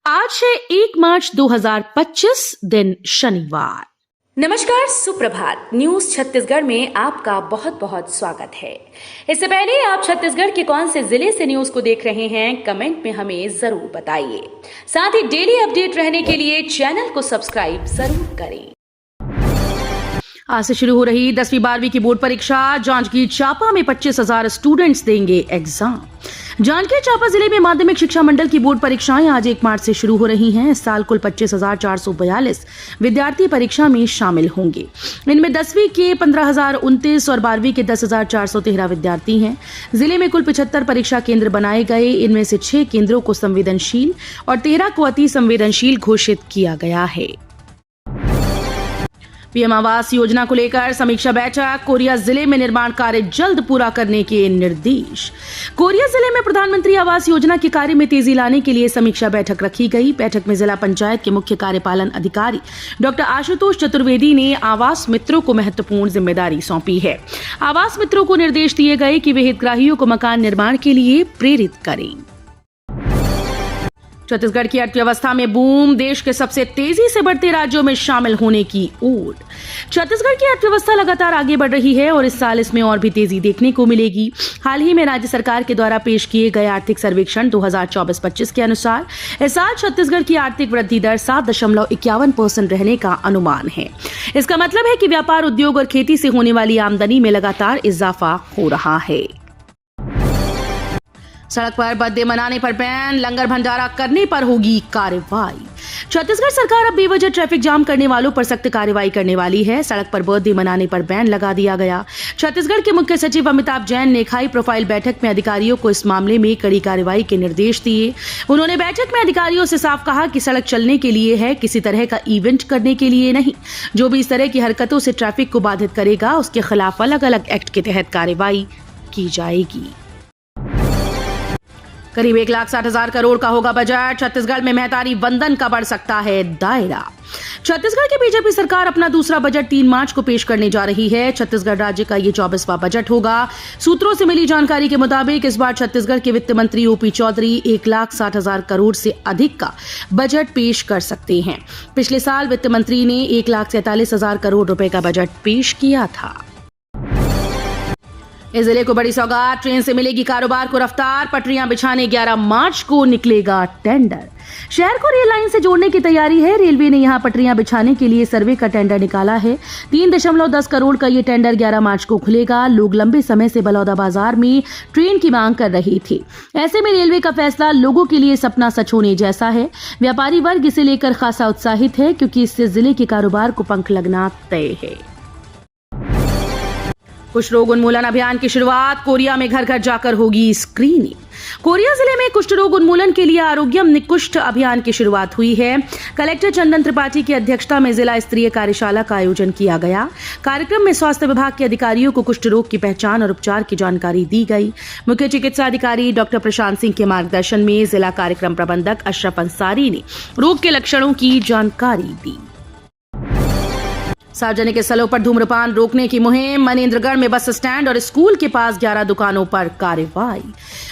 आज है 1 मार्च 2025 दिन शनिवार। नमस्कार, सुप्रभात। न्यूज छत्तीसगढ़ में आपका बहुत बहुत स्वागत है। इससे पहले आप छत्तीसगढ़ के कौन से जिले से न्यूज को देख रहे हैं, कमेंट में हमें जरूर बताइए। साथ ही डेली अपडेट रहने के लिए चैनल को सब्सक्राइब जरूर करें। आज से शुरू हो रही 10वीं 12वीं की बोर्ड परीक्षा। जांजगीर चांपा में 25,000 स्टूडेंट्स देंगे एग्जाम। जांजगीर चांपा जिले में माध्यमिक शिक्षा मंडल की बोर्ड परीक्षाएं आज 1 मार्च से शुरू हो रही हैं। इस साल कुल 25,442 विद्यार्थी परीक्षा में शामिल होंगे। इनमें 10वीं के 15,029 और 12वीं के 10,413 विद्यार्थी हैं। जिले में कुल 75 परीक्षा केंद्र बनाए गए। इनमें से 6 केंद्रों को संवेदनशील और 13 को अति संवेदनशील घोषित किया गया है। पीएम आवास योजना को लेकर समीक्षा बैठक। कोरिया जिले में निर्माण कार्य जल्द पूरा करने के निर्देश। कोरिया जिले में प्रधानमंत्री आवास योजना के कार्य में तेजी लाने के लिए समीक्षा बैठक रखी गई। बैठक में जिला पंचायत के मुख्य कार्यपालन अधिकारी डॉक्टर आशुतोष चतुर्वेदी ने आवास मित्रों को महत्वपूर्ण जिम्मेदारी सौंपी है। आवास मित्रों को निर्देश दिए गए कि वे हितग्राहियों को मकान निर्माण के लिए प्रेरित करें। छत्तीसगढ़ की अर्थव्यवस्था में बूम। देश के सबसे तेजी से बढ़ते राज्यों में शामिल होने की ओर। छत्तीसगढ़ की अर्थव्यवस्था लगातार आगे बढ़ रही है और इस साल इसमें और भी तेजी देखने को मिलेगी। हाल ही में राज्य सरकार के द्वारा पेश किए गए आर्थिक सर्वेक्षण 2024-25 के अनुसार इस साल छत्तीसगढ़ की आर्थिक वृद्धि दर 7.51% रहने का अनुमान है। इसका मतलब है कि व्यापार, उद्योग और खेती से होने वाली आमदनी में लगातार इजाफा हो रहा है। सड़क पर बर्थडे मनाने पर बैन, लंगर भंडारा करने पर होगी कार्रवाई। छत्तीसगढ़ सरकार अब बेवजह ट्रैफिक जाम करने वालों पर सख्त कार्रवाई करने वाली है। सड़क पर बर्थडे मनाने पर बैन लगा दिया गया। छत्तीसगढ़ के मुख्य सचिव अमिताभ जैन ने एक हाई प्रोफाइल बैठक में अधिकारियों को इस मामले में कड़ी कार्रवाई के निर्देश दिए। उन्होंने बैठक में अधिकारियों से साफ कहा कि सड़क चलने के लिए है, किसी तरह का इवेंट करने के लिए नहीं। जो भी इस तरह की हरकतों से ट्रैफिक को बाधित करेगा, उसके खिलाफ अलग अलग एक्ट के तहत कार्रवाई की जाएगी। करीब 1,60,000 करोड़ का होगा बजट। छत्तीसगढ़ में महतारी वंदन का बढ़ सकता है दायरा। छत्तीसगढ़ की बीजेपी सरकार अपना दूसरा बजट 3 मार्च को पेश करने जा रही है। छत्तीसगढ़ राज्य का ये 24वां बजट होगा। सूत्रों से मिली जानकारी के मुताबिक इस बार छत्तीसगढ़ के वित्त मंत्री ओपी चौधरी 1,60,000 करोड़ से अधिक का बजट पेश कर सकते हैं। पिछले साल वित्त मंत्री ने 1,47,000 करोड़ रुपए का बजट पेश किया था। इस जिले को बड़ी सौगात। ट्रेन से मिलेगी कारोबार को रफ्तार। पटरियां बिछाने 11 मार्च को निकलेगा टेंडर। शहर को रेल लाइन से जोड़ने की तैयारी है। रेलवे ने यहां पटरियां बिछाने के लिए सर्वे का टेंडर निकाला है। 3.10 करोड़ का ये टेंडर 11 मार्च को खुलेगा। लोग लंबे समय से बलौदा बाजार में ट्रेन की मांग कर रहे थे। ऐसे में रेलवे का फैसला लोगों के लिए सपना सच होने जैसा है। व्यापारी वर्ग इसे लेकर खासा उत्साहित है, क्योंकि इससे जिले के कारोबार को पंख लगना तय है। कुष्ठ रोग उन्मूलन अभियान की शुरुआत। कोरिया में घर घर जाकर होगी स्क्रीनिंग। कोरिया जिले में कुष्ठ रोग उन्मूलन के लिए आरोग्यम निकुष्ठ अभियान की शुरुआत हुई है। कलेक्टर चंदन त्रिपाठी की अध्यक्षता में जिला स्तरीय कार्यशाला का आयोजन किया गया। कार्यक्रम में स्वास्थ्य विभाग के अधिकारियों को कुष्ठ रोग की पहचान और उपचार की जानकारी दी गई। मुख्य चिकित्सा अधिकारी डॉक्टर प्रशांत सिंह के मार्गदर्शन में जिला कार्यक्रम प्रबंधक अशरफ अंसारी ने रोग के लक्षणों की जानकारी दी। सार्वजनिक स्थलों पर धूम्रपान रोकने की मुहिम। मनेन्द्रगढ़ में बस स्टैंड और स्कूल के पास 11 दुकानों पर कार्रवाई।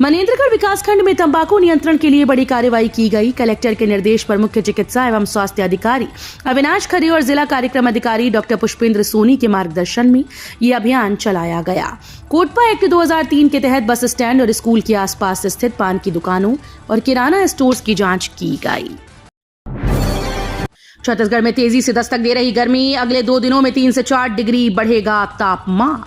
मनेन्द्रगढ़ विकासखंड में तंबाकू नियंत्रण के लिए बड़ी कार्रवाई की गई। कलेक्टर के निर्देश पर मुख्य चिकित्सा एवं स्वास्थ्य अधिकारी अविनाश खरे और जिला कार्यक्रम अधिकारी डॉक्टर पुष्पेंद्र सोनी के मार्गदर्शन में यह अभियान चलाया गया। कोटपा एक्ट 2003 के तहत बस स्टैंड और स्कूल के आसपास स्थित पान की दुकानों और किराना स्टोर्स की जांच की गई। छत्तीसगढ़ में तेजी से दस्तक दे रही गर्मी। अगले 2 दिनों में 3 से 4 डिग्री बढ़ेगा तापमान।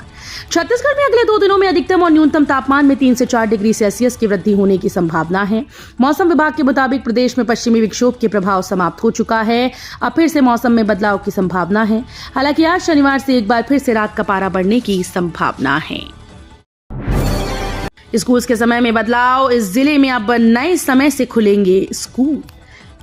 छत्तीसगढ़ में अगले 2 दिनों में अधिकतम और न्यूनतम तापमान में 3 से 4 डिग्री सेल्सियस की वृद्धि होने की संभावना है। मौसम विभाग के मुताबिक प्रदेश में पश्चिमी विक्षोभ के प्रभाव समाप्त हो चुका है। अब फिर से मौसम में बदलाव की संभावना है। हालांकि आज शनिवार से एक बार फिर से रात का पारा बढ़ने की संभावना है। स्कूल के समय में बदलाव। इस जिले में अब नए समय से खुलेंगे स्कूल।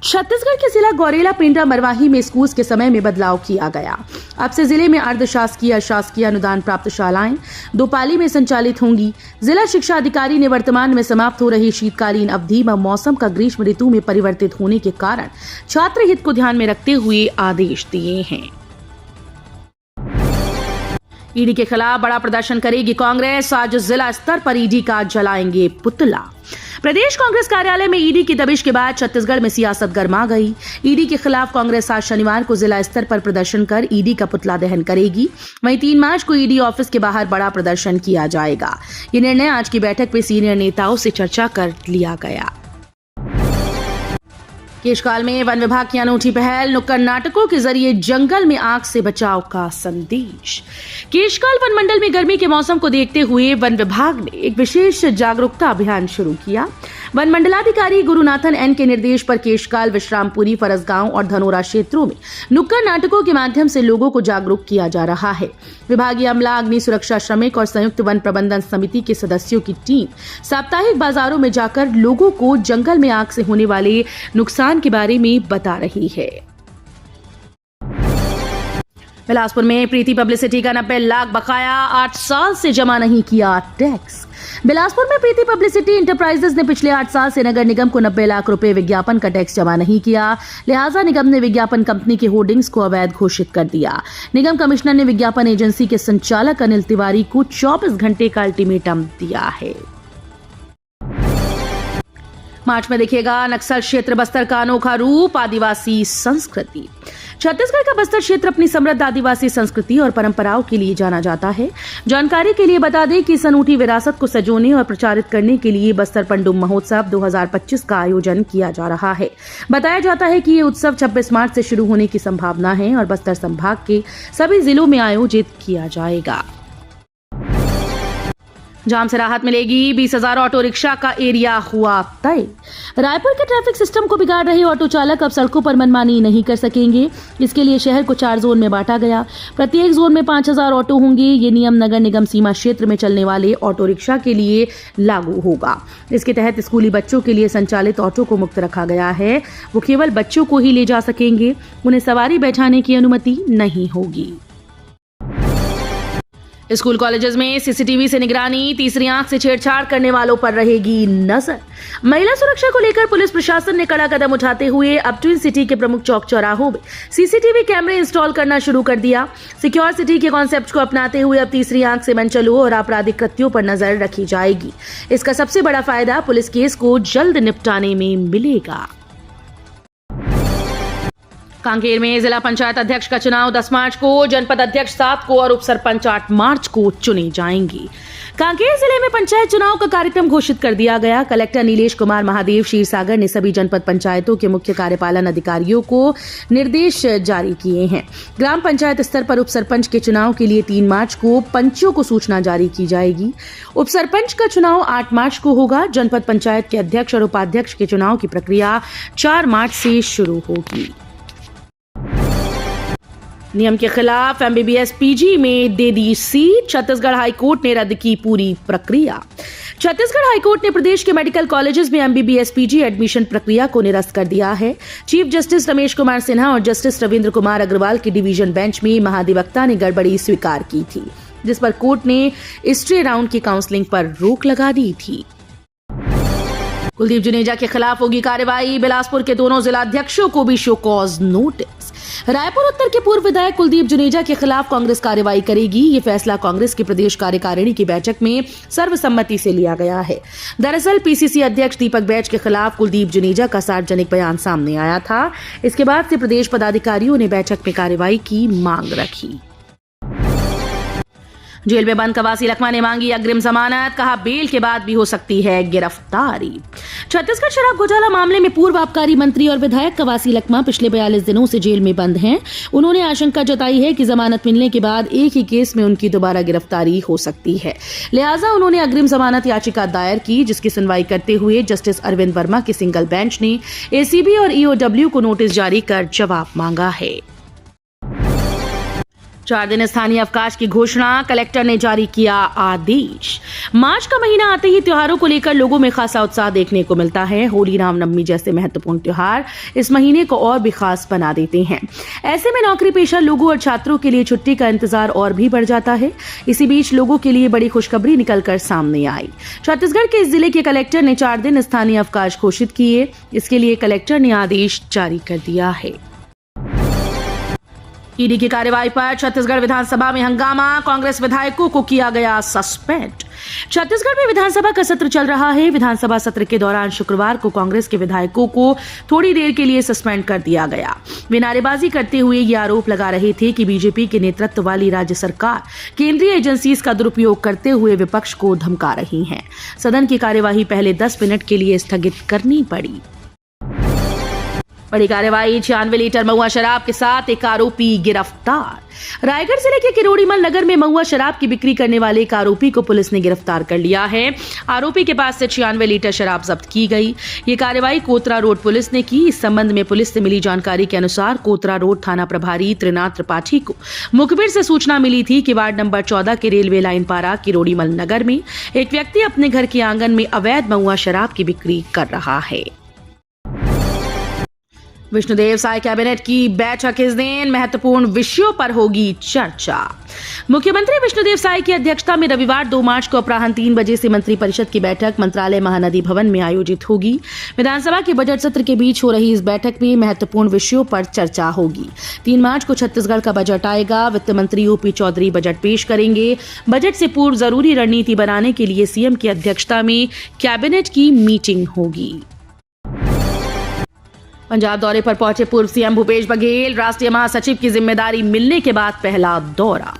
छत्तीसगढ़ के जिला गौरेला, पेंड्रा, मरवाही में स्कूल के समय में बदलाव किया गया। अब से जिले में अर्ध शासकीय, शासकीय अनुदान प्राप्त शालाएं 2 पाली में संचालित होंगी। जिला शिक्षा अधिकारी ने वर्तमान में समाप्त हो रही शीतकालीन अवधि व मौसम का ग्रीष्म ऋतु में परिवर्तित होने के कारण छात्र हित को ध्यान में रखते हुए आदेश दिए हैं। ईडी के खिलाफ बड़ा प्रदर्शन करेगी कांग्रेस, आज जिला स्तर पर ईडी का जलाएंगे पुतला। प्रदेश कांग्रेस कार्यालय में ईडी की दबिश के बाद छत्तीसगढ़ में सियासत गर्मा गई। ईडी के खिलाफ कांग्रेस आज शनिवार को जिला स्तर पर प्रदर्शन कर ईडी का पुतला दहन करेगी। वहीं 3 मार्च को ईडी ऑफिस के बाहर बड़ा प्रदर्शन किया जाएगा। ये निर्णय आज की बैठक में सीनियर नेताओं से चर्चा कर लिया गया। केशकाल में वन विभाग की अनूठी पहल, नुक्कड़ नाटकों के जरिए जंगल में आग से बचाव का संदेश। केशकाल वन मंडल में गर्मी के मौसम को देखते हुए वन विभाग ने एक विशेष जागरूकता अभियान शुरू किया। वन मंडलाधिकारी गुरुनाथन एन के निर्देश पर केशकाल, विश्रामपुरी, फरसगांव और धनोरा क्षेत्रों में नुक्कड़ नाटकों के माध्यम से लोगों को जागरूक किया जा रहा है। विभागीय अमला, अग्नि सुरक्षा श्रमिक और संयुक्त वन प्रबंधन समिति के सदस्यों की टीम साप्ताहिक बाजारों में जाकर लोगों को जंगल में आग से होने वाले नुकसान के बारे में बता रही है। बिलासपुर में प्रीति पब्लिसिटी का 90 लाख बकाया, 8 साल से जमा नहीं किया टैक्स। बिलासपुर में प्रीति पब्लिसिटी इंटरप्राइजेज ने पिछले 8 साल से नगर निगम को 90 लाख रुपए विज्ञापन का टैक्स जमा नहीं किया। लिहाजा निगम ने विज्ञापन कंपनी के होर्डिंग्स को अवैध घोषित कर दिया। निगम कमिश्नर ने विज्ञापन एजेंसी के संचालक अनिल तिवारी को 24 घंटे का अल्टीमेटम दिया है। मार्च में दिखेगा नक्सल क्षेत्र बस्तर का अनोखा रूप, आदिवासी संस्कृति। छत्तीसगढ़ का बस्तर क्षेत्र अपनी समृद्ध आदिवासी संस्कृति और परंपराओं के लिए जाना जाता है। जानकारी के लिए बता दें कि इस अनूठी विरासत को संजोने और प्रचारित करने के लिए बस्तर पंडुम महोत्सव 2025 का आयोजन किया जा रहा है। बताया जाता है कि ये उत्सव 26 मार्च से शुरू होने की संभावना है और बस्तर संभाग के सभी जिलों में आयोजित किया जाएगा। जाम से राहत मिलेगी, 20,000 ऑटो रिक्शा का एरिया हुआ तय। रायपुर के ट्रैफिक सिस्टम को बिगाड़ रहे ऑटो चालक अब सड़कों पर मनमानी नहीं कर सकेंगे। इसके लिए शहर को 4 जोन में बांटा गया। प्रत्येक जोन में 5,000 ऑटो होंगे। ये नियम नगर निगम सीमा क्षेत्र में चलने वाले ऑटो रिक्शा के लिए लागू होगा। इसके तहत स्कूली बच्चों के लिए संचालित ऑटो को मुक्त रखा गया है। वो केवल बच्चों को ही ले जा सकेंगे, उन्हें सवारी बैठाने की अनुमति नहीं होगी। स्कूल कॉलेजेस में सीसीटीवी से निगरानी, तीसरी आंख से छेड़छाड़ करने वालों पर रहेगी नजर। महिला सुरक्षा को लेकर पुलिस प्रशासन ने कड़ा कदम उठाते हुए अब ट्विन सिटी के प्रमुख चौक चौराहों में सीसीटीवी कैमरे इंस्टॉल करना शुरू कर दिया। सिक्योर सिटी के कॉन्सेप्ट को अपनाते हुए अब तीसरी आंख से मनचलों और आपराधिक कृत्यों पर नजर रखी जाएगी। इसका सबसे बड़ा फायदा पुलिस केस को जल्द निपटाने में मिलेगा। कांकेर में जिला पंचायत अध्यक्ष का चुनाव 10 मार्च को, जनपद अध्यक्ष 7 को और उप सरपंच 8 मार्च को चुने जाएंगे। कांकेर जिले में पंचायत चुनाव का कार्यक्रम घोषित कर दिया गया। कलेक्टर नीलेश कुमार महादेव क्षीरसागर ने सभी जनपद पंचायतों के मुख्य कार्यपालन अधिकारियों को निर्देश जारी किए हैं। ग्राम पंचायत स्तर पर उप सरपंच के चुनाव के लिए 3 मार्च को पंचों को सूचना जारी की जाएगी। उप सरपंच का चुनाव 8 मार्च को होगा। जनपद पंचायत के अध्यक्ष और उपाध्यक्ष के चुनाव की प्रक्रिया 4 मार्च से शुरू होगी। नियम के खिलाफ एमबीबीएस पीजी में दे दी सीट, छत्तीसगढ़ हाईकोर्ट ने रद्द की पूरी प्रक्रिया। छत्तीसगढ़ हाईकोर्ट ने प्रदेश के मेडिकल कॉलेजेस में एमबीबीएस पीजी एडमिशन प्रक्रिया को निरस्त कर दिया है। चीफ जस्टिस रमेश कुमार सिन्हा और जस्टिस रविंद्र कुमार अग्रवाल की डिवीजन बेंच में महाधिवक्ता ने गड़बड़ी स्वीकार की थी, जिस पर कोर्ट ने स्टे राउंड की काउंसलिंग पर रोक लगा दी थी। कुलदीप जुनेजा के खिलाफ होगी कार्रवाई, बिलासपुर के दोनों जिलाध्यक्षों को भी शो कॉज नोटिस। रायपुर उत्तर के पूर्व विधायक कुलदीप जुनेजा के खिलाफ कांग्रेस कार्रवाई करेगी। ये फैसला कांग्रेस की प्रदेश कार्यकारिणी की बैठक में सर्वसम्मति से लिया गया है। दरअसल पीसीसी अध्यक्ष दीपक बैज के खिलाफ कुलदीप जुनेजा का सार्वजनिक बयान सामने आया था। इसके बाद से प्रदेश पदाधिकारियों ने बैठक में कार्रवाई की मांग रखी। जेल में बंद कवासी लखमा ने मांगी अग्रिम जमानत, कहा बेल के बाद भी हो सकती है गिरफ्तारी। छत्तीसगढ़ शराब घोटाला मामले में पूर्व आबकारी मंत्री और विधायक कवासी लखमा पिछले 42 दिनों से जेल में बंद हैं। उन्होंने आशंका जताई है कि जमानत मिलने के बाद एक ही केस में उनकी दोबारा गिरफ्तारी हो सकती है। लिहाजा उन्होंने अग्रिम जमानत याचिका दायर की, जिसकी सुनवाई करते हुए जस्टिस अरविंद वर्मा की सिंगल बेंच ने एसीबी और ईओडब्ल्यू को नोटिस जारी कर जवाब मांगा है। 4 दिन स्थानीय अवकाश की घोषणा, कलेक्टर ने जारी किया आदेश। मार्च का महीना आते ही त्योहारों को लेकर लोगों में खासा उत्साह देखने को मिलता है। होली, रामनवमी जैसे महत्वपूर्ण त्योहार इस महीने को और भी खास बना देते हैं। ऐसे में नौकरी पेशा लोगों और छात्रों के लिए छुट्टी का इंतजार और भी बढ़ जाता है। इसी बीच लोगों के लिए बड़ी खुशखबरी निकलकर सामने आई। छत्तीसगढ़ के इस जिले के कलेक्टर ने 4 दिन स्थानीय अवकाश घोषित किए। इसके लिए कलेक्टर ने आदेश जारी कर दिया है। ईडी की कार्रवाई पर छत्तीसगढ़ विधानसभा में हंगामा, कांग्रेस विधायकों को किया गया सस्पेंड। छत्तीसगढ़ में विधानसभा का सत्र चल रहा है। विधानसभा सत्र के दौरान शुक्रवार को कांग्रेस के विधायकों को थोड़ी देर के लिए सस्पेंड कर दिया गया। वे नारेबाजी करते हुए ये आरोप लगा रहे थे कि बीजेपी के नेतृत्व वाली राज्य सरकार केंद्रीय एजेंसीज का दुरुपयोग करते हुए विपक्ष को धमका रही है। सदन की कार्यवाही पहले 10 मिनट के लिए स्थगित करनी पड़ी। बड़ी कार्रवाई, 96 लीटर महुआ शराब के साथ एक आरोपी गिरफ्तार। रायगढ़ जिले के किरोड़ीमल नगर में महुआ शराब की बिक्री करने वाले एक आरोपी को पुलिस ने गिरफ्तार कर लिया है। आरोपी के पास से 96 लीटर शराब जब्त की गई। ये कार्रवाई कोतरा रोड पुलिस ने की। इस संबंध में पुलिस से मिली जानकारी के अनुसार कोतरा रोड थाना प्रभारी त्रिनाथ त्रिपाठी को मुखबिर से सूचना मिली थी कि वार्ड नंबर 14 के रेलवे लाइन पारा किरोड़ीमल नगर में एक व्यक्ति अपने घर के आंगन में अवैध महुआ शराब की बिक्री कर रहा है। विष्णुदेव साय कैबिनेट की बैठक इस दिन, महत्वपूर्ण विषयों पर होगी चर्चा। मुख्यमंत्री विष्णुदेव साय की अध्यक्षता में रविवार 2 मार्च को अपराह्न 3 बजे से मंत्रिपरिषद की बैठक मंत्रालय महानदी भवन में आयोजित होगी। विधानसभा के बजट सत्र के बीच हो रही इस बैठक में महत्वपूर्ण विषयों पर चर्चा होगी। 3 मार्च को छत्तीसगढ़ का बजट आएगा। वित्त मंत्री ओपी चौधरी बजट पेश करेंगे। बजट से पूर्व जरूरी रणनीति बनाने के लिए सीएम की अध्यक्षता में कैबिनेट की मीटिंग होगी। पंजाब दौरे पर पहुंचे पूर्व सीएम भूपेश बघेल, राष्ट्रीय महासचिव की जिम्मेदारी मिलने के बाद पहला दौरा।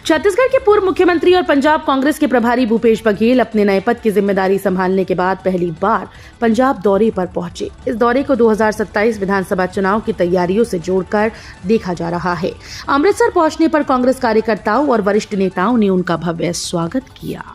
छत्तीसगढ़ के पूर्व मुख्यमंत्री और पंजाब कांग्रेस के प्रभारी भूपेश बघेल अपने नए पद की जिम्मेदारी संभालने के बाद पहली बार पंजाब दौरे पर पहुंचे। इस दौरे को 2027 विधानसभा चुनाव की तैयारियों से जोड़कर देखा जा रहा है। अमृतसर पहुंचने पर कांग्रेस कार्यकर्ताओं और वरिष्ठ नेताओं ने उनका भव्य स्वागत किया।